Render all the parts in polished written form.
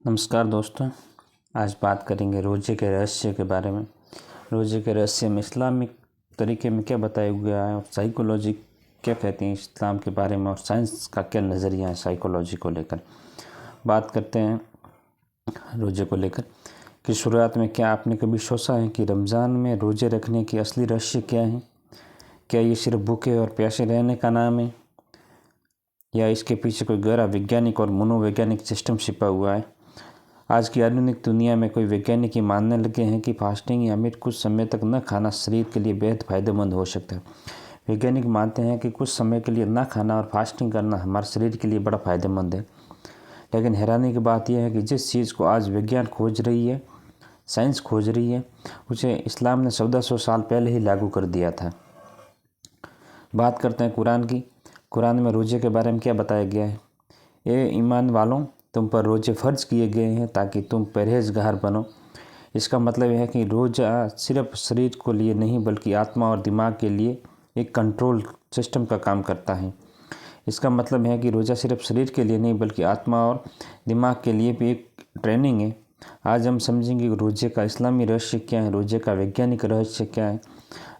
नमस्कार दोस्तों, आज बात करेंगे रोज़े के रहस्य के बारे में। रोज़े के रहस्य में इस्लामिक तरीके में क्या बताया गया है और साइकोलॉजी क्या कहती है इस्लाम के बारे में और साइंस का क्या नज़रिया है साइकोलॉजी को लेकर। बात करते हैं रोज़े को लेकर कि शुरुआत में क्या आपने कभी सोचा है कि रमज़ान में रोज़े रखने की असली रहस्य क्या है? क्या ये सिर्फ भूखे और प्यासे रहने का नाम है या इसके पीछे कोई गहरा वैज्ञानिक और मनोवैज्ञानिक सिस्टम छिपा हुआ है? आज की आधुनिक दुनिया में कोई वैज्ञानिक ये मानने लगे हैं कि फास्टिंग या मीट कुछ समय तक न खाना शरीर के लिए बेहद फायदेमंद हो सकता है। वैज्ञानिक मानते हैं कि कुछ समय के लिए न खाना और फास्टिंग करना हमारे शरीर के लिए बड़ा फायदेमंद है। लेकिन हैरानी की बात यह है कि जिस चीज़ को आज विज्ञान खोज रही है, साइंस खोज रही है, उसे इस्लाम ने 1400 साल पहले ही लागू कर दिया था। बात करते हैं कुरान की। कुरान में रोज़े के बारे में क्या बताया गया है? ये ईमान वालों, तुम पर रोज़े फ़र्ज़ किए गए हैं ताकि तुम परहेज़गार बनो। इसका मतलब यह है कि रोज़ा सिर्फ शरीर को लिए नहीं बल्कि आत्मा और दिमाग के लिए एक कंट्रोल सिस्टम का काम करता है। इसका मतलब है कि रोज़ा सिर्फ शरीर के लिए नहीं बल्कि आत्मा और दिमाग के लिए भी एक ट्रेनिंग है। आज हम समझेंगे कि रोज़े का इस्लामी रहस्य क्या है, रोज़े का वैज्ञानिक रहस्य क्या है,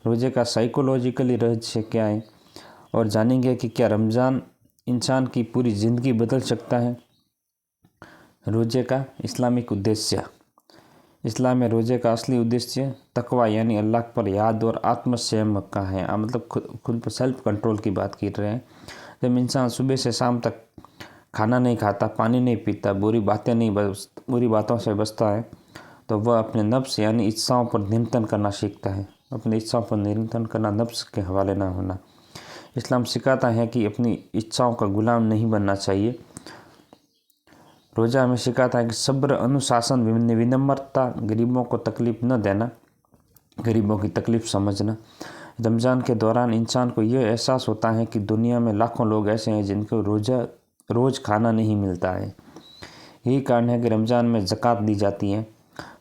रोज़े का साइकोलॉजिकली रहस्य क्या है और जानेंगे कि क्या रमज़ान इंसान की पूरी ज़िंदगी बदल सकता है। रोज़े का इस्लामिक उद्देश्य। इस्लाम में रोज़े का असली उद्देश्य तकवा यानी अल्लाह पर याद और आत्मसंयम का है। मतलब खुद पर सेल्फ कंट्रोल की बात कर रहे हैं। जब इंसान सुबह से शाम तक खाना नहीं खाता, पानी नहीं पीता, बुरी बातों से बचता है, तो वह अपने नफ्स यानी इच्छाओं पर नियंत्रण करना सीखता है। अपनी इच्छाओं पर नियंत्रण करना, नफ्स के हवाले ना होना। इस्लाम सिखाता है कि अपनी इच्छाओं का गुलाम नहीं बनना चाहिए। रोज़ा हमें सिखाता है कि सब्र, अनुशासन, विनम्रता, गरीबों को तकलीफ़ न देना, गरीबों की तकलीफ़ समझना। रमज़ान के दौरान इंसान को यह एहसास होता है कि दुनिया में लाखों लोग ऐसे हैं जिनको रोज़ खाना नहीं मिलता है। यही कारण है कि रमज़ान में ज़कात दी जाती है,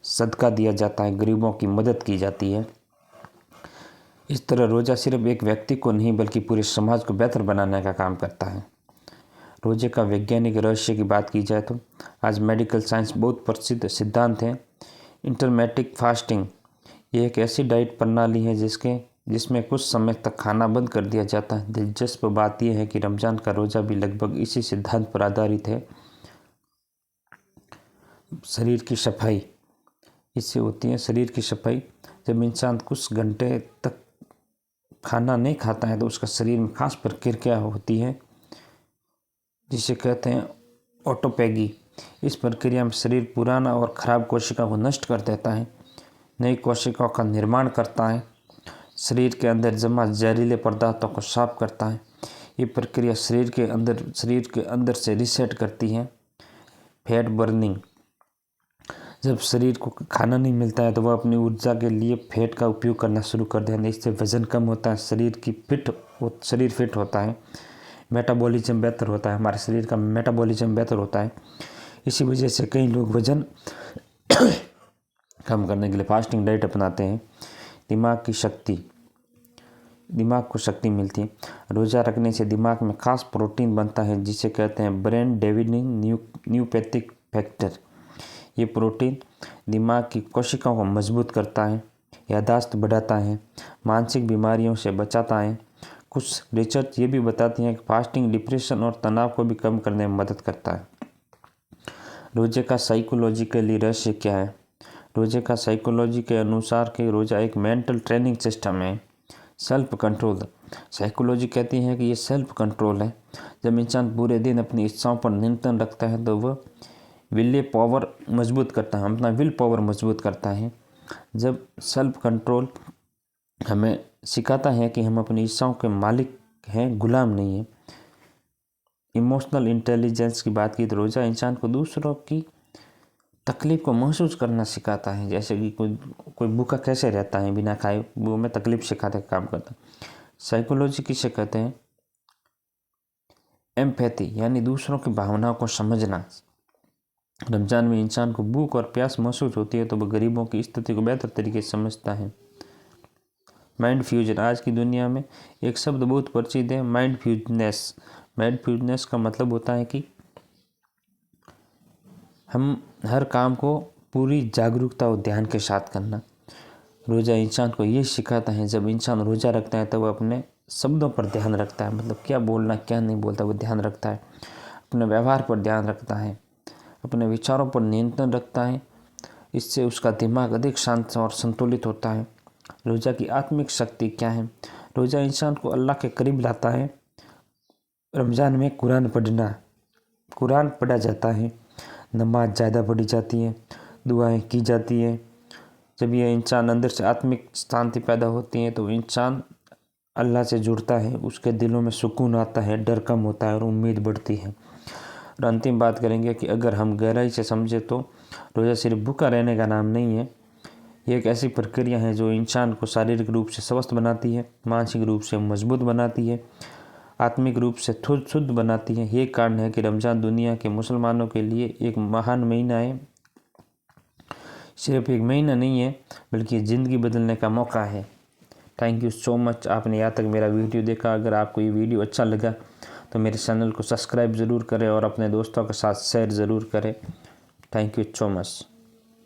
सदका दिया जाता है, गरीबों की मदद की जाती है। इस तरह रोज़ा सिर्फ एक व्यक्ति को नहीं बल्कि पूरे समाज को बेहतर बनाने का काम करता है। रोज़े का वैज्ञानिक रहस्य की बात की जाए तो आज मेडिकल साइंस बहुत प्रसिद्ध सिद्धांत है। इंटरमिटेंट फास्टिंग ये एक ऐसी डाइट प्रणाली है जिसमें कुछ समय तक खाना बंद कर दिया जाता है। दिलचस्प बात यह है कि रमज़ान का रोज़ा भी लगभग इसी सिद्धांत पर आधारित है। शरीर की सफाई इससे होती है। शरीर की सफाई, जब इंसान कुछ घंटे तक खाना नहीं खाता है तो उसका शरीर में खास प्रक्रिया होती है जिसे कहते हैं ऑटोपैगी। इस प्रक्रिया में शरीर पुराना और ख़राब कोशिका को नष्ट कर देता है, नई कोशिकाओं का निर्माण करता है, शरीर के अंदर जमा जहरीले पदार्थों को साफ करता है। ये प्रक्रिया शरीर के अंदर से रीसेट करती है। फैट बर्निंग, जब शरीर को खाना नहीं मिलता है तो वह अपनी ऊर्जा के लिए फैट का उपयोग करना शुरू कर देता है। इससे वज़न कम होता है, शरीर फिट होता है, मेटाबॉलिज्म बेहतर होता है, हमारे शरीर का मेटाबॉलिज्म बेहतर होता है। इसी वजह से कई लोग वज़न कम करने के लिए फास्टिंग डाइट अपनाते हैं। दिमाग को शक्ति मिलती है। रोज़ा रखने से दिमाग में खास प्रोटीन बनता है जिसे कहते हैं ब्रेन डेवलपिंग न्यूरोपैथिक फैक्टर। ये प्रोटीन दिमाग की कोशिकाओं को मजबूत करता है, याददाश्त बढ़ाता है, मानसिक बीमारियों से बचाता है। कुछ रिसर्च ये भी बताती हैं कि फास्टिंग डिप्रेशन और तनाव को भी कम करने में मदद करता है। रोज़े का साइकोलॉजिकली रहस्य क्या है? रोज़े का साइकोलॉजी के अनुसार कि रोज़ा एक मेंटल ट्रेनिंग सिस्टम है। सेल्फ कंट्रोल, साइकोलॉजी कहती है कि ये सेल्फ कंट्रोल है। जब इंसान पूरे दिन अपनी इच्छाओं पर नियंत्रण रखता है तो वह विल पावर मजबूत करता है, अपना विल पावर मजबूत करता है। जब सेल्फ कंट्रोल हमें सिखाता है कि हम अपनी इच्छाओं के मालिक हैं, गुलाम नहीं हैं। इमोशनल इंटेलिजेंस की बात की तो रोज़ा इंसान को दूसरों की तकलीफ़ को महसूस करना सिखाता है। जैसे कि कोई भूखा कैसे रहता है बिना खाए, वो हमें तकलीफ़ सिखाते काम करता है। साइकोलॉजी किसे कहते हैं? एम्पैथी यानी दूसरों की भावनाओं को समझना। रमज़ान में इंसान को भूख और प्यास महसूस होती है तो वह गरीबों की स्थिति को बेहतर तरीके से समझता है। माइंड फ्यूजन, आज की दुनिया में एक शब्द बहुत प्रसिद्ध है, माइंड फ्यूजनेस का मतलब होता है कि हम हर काम को पूरी जागरूकता और ध्यान के साथ करना। रोज़ा इंसान को ये सिखाता है, जब इंसान रोज़ा रखता है तो वह अपने शब्दों पर ध्यान रखता है, मतलब क्या बोलना क्या नहीं बोलता वो ध्यान रखता है, अपने व्यवहार पर ध्यान रखता है, अपने विचारों पर नियंत्रण रखता है। इससे उसका दिमाग अधिक शांत और संतुलित होता है। रोज़ा की आत्मिक शक्ति क्या है? रोज़ा इंसान को अल्लाह के करीब लाता है। रमज़ान में कुरान पढ़ा जाता है, नमाज ज़्यादा पढ़ी जाती है, दुआएं की जाती है। जब यह इंसान अंदर से आत्मिक शांति पैदा होती है तो इंसान अल्लाह से जुड़ता है, उसके दिलों में सुकून आता है, डर कम होता है और उम्मीद बढ़ती है। और अंतिम बात करेंगे कि अगर हम गहराई से समझे तो रोज़ा सिर्फ भूखा रहने का नाम नहीं है। ये एक ऐसी प्रक्रिया है जो इंसान को शारीरिक रूप से स्वस्थ बनाती है, मानसिक रूप से मजबूत बनाती है, आत्मिक रूप से शुद्ध बनाती है। ये कारण है कि रमज़ान दुनिया के मुसलमानों के लिए एक महान महीना है। सिर्फ एक महीना नहीं है बल्कि ज़िंदगी बदलने का मौका है। थैंक यू सो मच, आपने यहाँ तक मेरा वीडियो देखा। अगर आपको ये वीडियो अच्छा लगा तो मेरे चैनल को सब्सक्राइब ज़रूर करें और अपने दोस्तों के साथ शेयर ज़रूर करें। Thank you so much.